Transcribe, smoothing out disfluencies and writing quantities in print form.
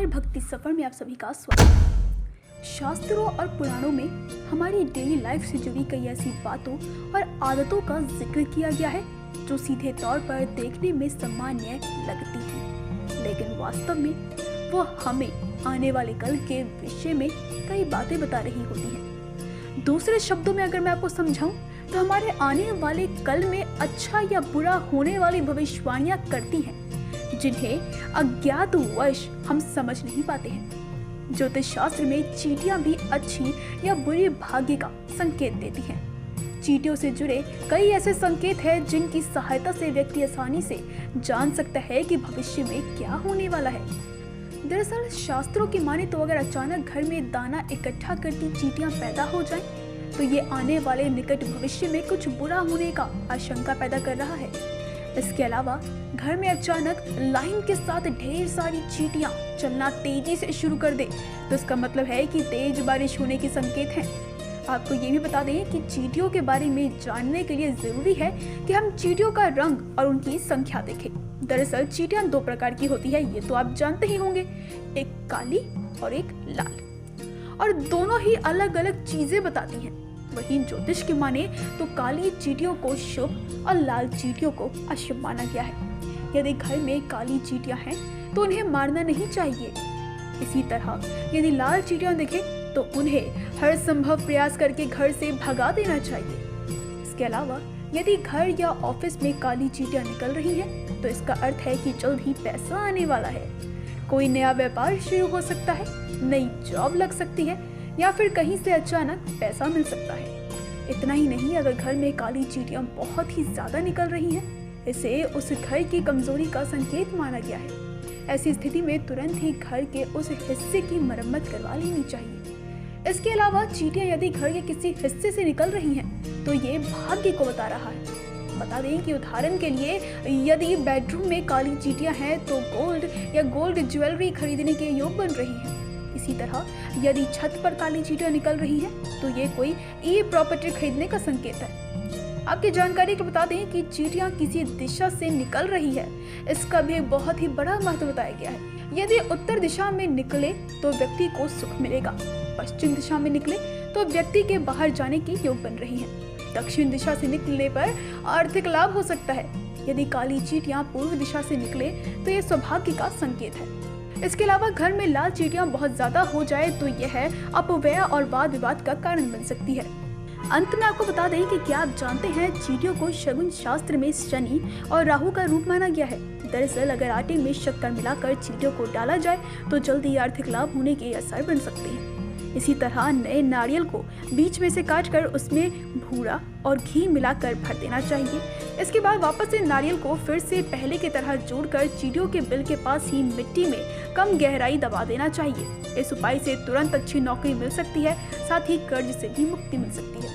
नमस्कार, भक्ति सफर में आप सभी का स्वागत है। शास्त्रों और पुराणों में हमारी डेली लाइफ से जुड़ी कई ऐसी बातों और आदतों का जिक्र किया गया है जो सीधे तौर पर देखने में सामान्य लगती हैं, लेकिन वास्तव में वो हमें आने वाले कल के विषय में कई बातें बता रही होती हैं। दूसरे शब्दों में अगर मैं आपको समझाऊं तो हमारे आने वाले कल में अच्छा या बुरा होने वाली भविष्यवाणियां करती हैं जिन्हें अज्ञात वश हम समझ नहीं पाते हैं। ज्योतिष शास्त्र में चींटियां भी अच्छी या बुरी भाग्य का संकेत देती हैं। चींटियों से जुड़े कई ऐसे संकेत हैं जिनकी सहायता से व्यक्ति आसानी से जान सकता है कि भविष्य में क्या होने वाला है। दरअसल शास्त्रों की माने तो अगर अचानक घर में दाना इकट्ठा करती चींटियां पैदा हो जाएं, तो ये आने वाले निकट भविष्य में कुछ बुरा होने का आशंका पैदा कर रहा है। इसके अलावा घर में अचानक लाइन के साथ ढेर सारी चींटियां चलना तेजी से शुरू कर दे तो इसका मतलब है कि तेज बारिश होने के संकेत हैं। आपको ये भी बता दें कि चींटियों के बारे में जानने के लिए जरूरी है कि हम चींटियों का रंग और उनकी संख्या देखें। दरअसल चींटियां दो प्रकार की होती है, ये तो आप जानते ही होंगे, एक काली और एक लाल, और दोनों ही अलग अलग चीजें बताती हैं। वहीं ज्योतिष की माने तो काली चींटियों को शुभ और लाल चींटियों को अशुभ माना गया है। यदि घर में काली चींटियां हैं तो उन्हें मारना नहीं चाहिए। इसी तरह यदि लाल चींटियां दिखे तो उन्हें हर संभव प्रयास करके घर से भगा देना चाहिए। इसके अलावा यदि घर या ऑफिस में काली चींटियां निकल रही हैं तो इसका अर्थ है कि जल्द ही पैसा आने वाला है। कोई नया व्यापार शुरू हो सकता है, नई जॉब लग सकती है या फिर कहीं से अचानक पैसा मिल सकता है। इतना ही नहीं, अगर घर में काली चींटियां बहुत ही ज्यादा निकल रही हैं, इसे उस घर की कमजोरी का संकेत माना गया है। ऐसी स्थिति में तुरंत ही घर के उस हिस्से की मरम्मत करवा लेनी चाहिए। इसके अलावा चींटियां यदि घर के किसी हिस्से से निकल रही हैं तो ये भाग्य को बता रहा है। बता दें कि उदाहरण के लिए यदि बेडरूम में काली चींटियां हैं तो गोल्ड या गोल्ड ज्वेलरी खरीदने के योग बन रही है। इसी तरह यदि छत पर काली चींटियां निकल रही हैं तो ये कोई प्रॉपर्टी खरीदने का संकेत है। आपकी जानकारी को बता दें कि चींटियां किसी दिशा से निकल रही है, इसका भी एक बहुत ही बड़ा महत्व बताया गया है। यदि उत्तर दिशा में निकले तो व्यक्ति को सुख मिलेगा, पश्चिम दिशा में निकले तो व्यक्ति के बाहर जाने की योग बन रही है, दक्षिण दिशा से निकलने पर आर्थिक लाभ हो सकता है। यदि काली चींटियां पूर्व दिशा से निकले तो ये सौभाग्य का संकेत है। इसके अलावा घर में लाल चींटियां बहुत ज्यादा हो जाए तो यह अपव्यय और वाद विवाद का कारण बन सकती है। अंत में आपको बता दें कि क्या आप जानते हैं चींटियों को शगुन शास्त्र में शनि और राहु का रूप माना गया है। दरअसल अगर आटे में शक्कर मिलाकर चींटियों को डाला जाए तो जल्दी आर्थिक लाभ होने के असर बन सकते हैं। इसी तरह नए नारियल को बीच में से काटकर उसमें भूरा और घी मिलाकर भर देना चाहिए। इसके बाद वापस से नारियल को फिर से पहले की तरह जोड़कर चींटियों के बिल के पास ही मिट्टी में कम गहराई दबा देना चाहिए। इस उपाय से तुरंत अच्छी नौकरी मिल सकती है, साथ ही कर्ज से भी मुक्ति मिल सकती है।